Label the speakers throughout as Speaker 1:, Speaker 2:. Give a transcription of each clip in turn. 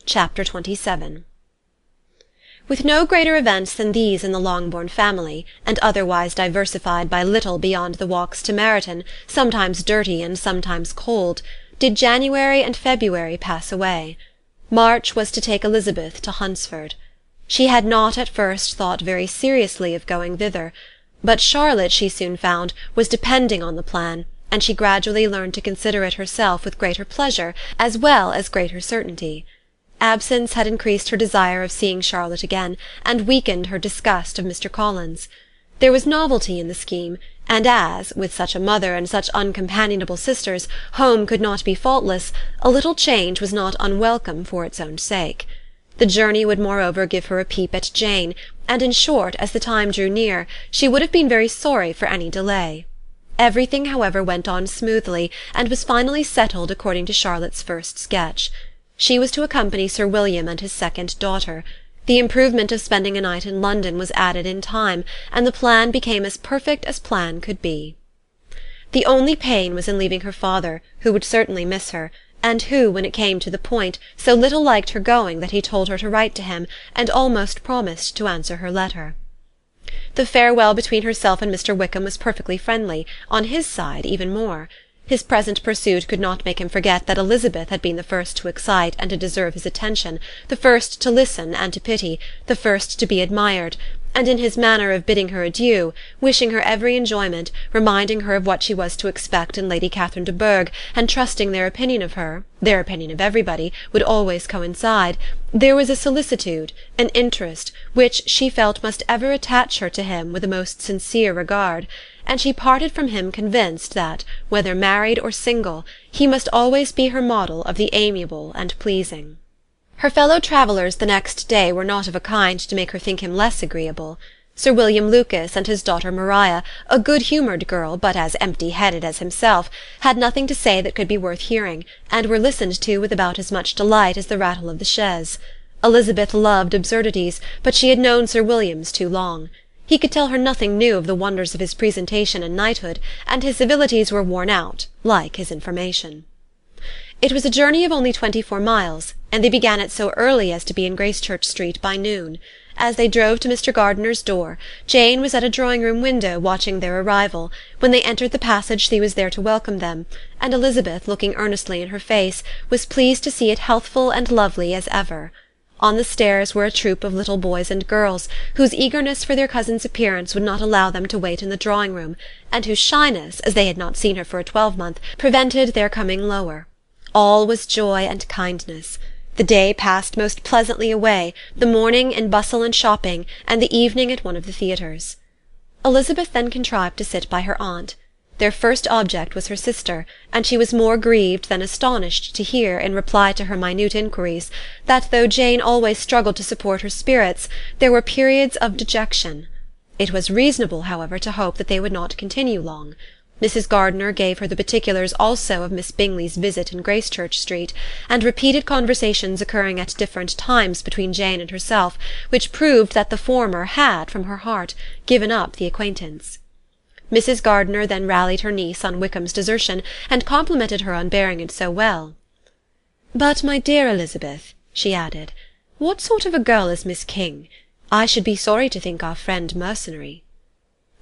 Speaker 1: Chapter 27. With no greater events than these in the Longbourn family, and otherwise diversified by little beyond the walks to Meryton, sometimes dirty and sometimes cold, did January and February pass away. March was to take Elizabeth to Hunsford. She had not at first thought very seriously of going thither, but Charlotte, she soon found, was depending on the plan, and she gradually learned to consider it herself with greater pleasure as well as greater certainty. Absence had increased her desire of seeing Charlotte again, and weakened her disgust of Mr. Collins. There was novelty in the scheme, and as, with such a mother and such uncompanionable sisters, home could not be faultless, a little change was not unwelcome for its own sake. The journey would moreover give her a peep at Jane, and in short, as the time drew near, she would have been very sorry for any delay. Everything, however, went on smoothly, and was finally settled according to Charlotte's first sketch. She was to accompany Sir William and his second daughter. The improvement of spending a night in London was added in time, and the plan became as perfect as plan could be. The only pain was in leaving her father, who would certainly miss her, and who, when it came to the point, so little liked her going that he told her to write to him, and almost promised to answer her letter. The farewell between herself and Mr. Wickham was perfectly friendly, on his side even more. His present pursuit could not make him forget that Elizabeth had been the first to excite and to deserve his attention, the first to listen and to pity, the first to be admired, and in his manner of bidding her adieu, wishing her every enjoyment, reminding her of what she was to expect in Lady Catherine de Bourgh, and trusting their opinion of her, their opinion of everybody, would always coincide, there was a solicitude, an interest, which she felt must ever attach her to him with a most sincere regard, and she parted from him convinced that, whether married or single, he must always be her model of the amiable and pleasing. Her fellow-travellers the next day were not of a kind to make her think him less agreeable. Sir William Lucas and his daughter Maria, a good-humoured girl, but as empty-headed as himself, had nothing to say that could be worth hearing, and were listened to with about as much delight as the rattle of the chaise. Elizabeth loved absurdities, but she had known Sir William's too long. He could tell her nothing new of the wonders of his presentation and knighthood, and his civilities were worn out, like his information. It was a journey of only 24 miles, and they began it so early as to be in Gracechurch Street by noon. As they drove to Mr. Gardiner's door, Jane was at a drawing-room window watching their arrival. When they entered the passage he was there to welcome them, and Elizabeth, looking earnestly in her face, was pleased to see it healthful and lovely as ever. On the stairs were a troop of little boys and girls, whose eagerness for their cousin's appearance would not allow them to wait in the drawing-room, and whose shyness, as they had not seen her for a twelvemonth, prevented their coming lower. All was joy and kindness. The day passed most pleasantly away, the morning in bustle and shopping, and the evening at one of the theatres. Elizabeth then contrived to sit by her aunt. Their first object was her sister, and she was more grieved than astonished to hear, in reply to her minute inquiries, that though Jane always struggled to support her spirits, there were periods of dejection. It was reasonable, however, to hope that they would not continue long. Mrs. Gardiner gave her the particulars also of Miss Bingley's visit in Gracechurch Street, and repeated conversations occurring at different times between Jane and herself, which proved that the former had, from her heart, given up the acquaintance. Mrs. Gardiner then rallied her niece on Wickham's desertion, and complimented her on bearing it so well. "But, my dear Elizabeth," she added, "what sort of a girl is Miss King? I should be sorry to think our friend mercenary."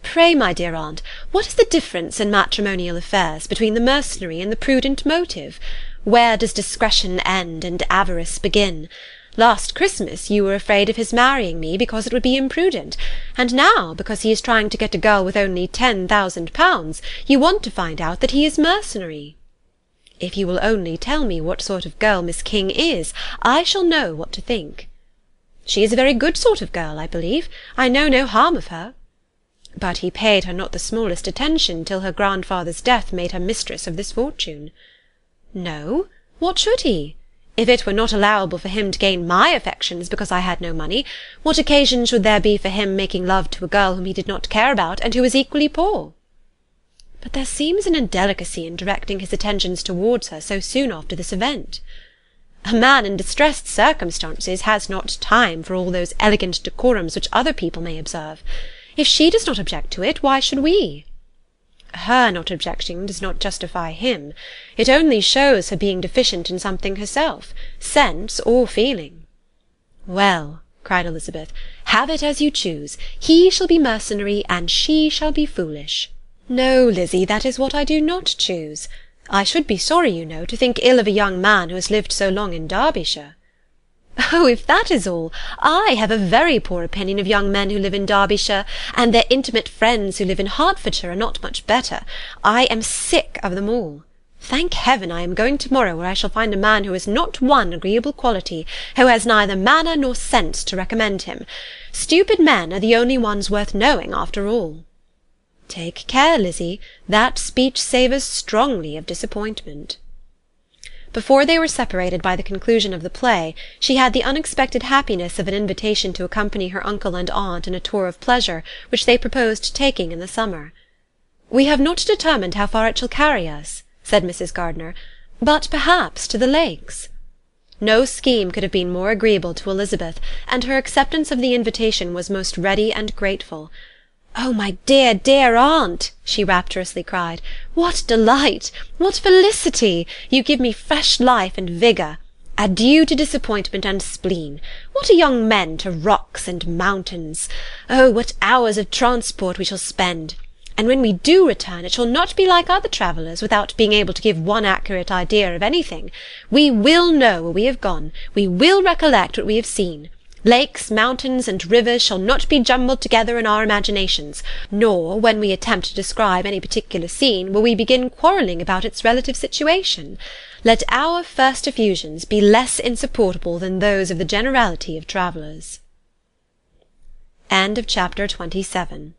Speaker 1: "Pray, my dear aunt, what is the difference in matrimonial affairs between the mercenary and the prudent motive? Where does discretion end and avarice begin? Last Christmas you were afraid of his marrying me because it would be imprudent, and now, because he is trying to get a girl with only 10,000 pounds, you want to find out that he is mercenary. If you will only tell me what sort of girl Miss King is, I shall know what to think." "She is a very good sort of girl, I believe. I know no harm of her." "But he paid her not the smallest attention till her grandfather's death made her mistress of this fortune." "No. What should he? If it were not allowable for him to gain my affections because I had no money, what occasion should there be for him making love to a girl whom he did not care about, and who was equally poor?" "But there seems an indelicacy in directing his attentions towards her so soon after this event." "A man in distressed circumstances has not time for all those elegant decorums which other people may observe. If she does not object to it, why should we?" Her not objecting does not justify him. It only shows her being deficient in something herself, sense or feeling. Well, cried Elizabeth, have it as you choose. He shall be mercenary, and she shall be foolish. No, Lizzie, that is what I do not choose. I should be sorry, you know, to think ill of a young man who has lived so long in Derbyshire. Oh, if that is all, I have a very poor opinion of young men who live in Derbyshire, and their intimate friends who live in Hertfordshire are not much better. I am sick of them all. Thank heaven I am going to-morrow, where I shall find a man who has not one agreeable quality, who has neither manner nor sense to recommend him. Stupid men are the only ones worth knowing, after all. Take care, Lizzie, that speech savours strongly of disappointment. Before they were separated by the conclusion of the play, she had the unexpected happiness of an invitation to accompany her uncle and aunt in a tour of pleasure which they proposed taking in the summer. "We have not determined how far it shall carry us," said Mrs. Gardiner, "but perhaps to the lakes." No scheme could have been more agreeable to Elizabeth, and her acceptance of the invitation was most ready and grateful. "Oh, my dear, dear aunt," she rapturously cried, "what delight! What felicity! You give me fresh life and vigour. Adieu to disappointment and spleen. What are young men to rocks and mountains? Oh, what hours of transport we shall spend! And when we do return, it shall not be like other travellers, without being able to give one accurate idea of anything. We will know where we have gone. We will recollect what we have seen. Lakes, mountains, and rivers shall not be jumbled together in our imaginations, nor, when we attempt to describe any particular scene, will we begin quarrelling about its relative situation. Let our first effusions be less insupportable than those of the generality of travellers. End of chapter 27.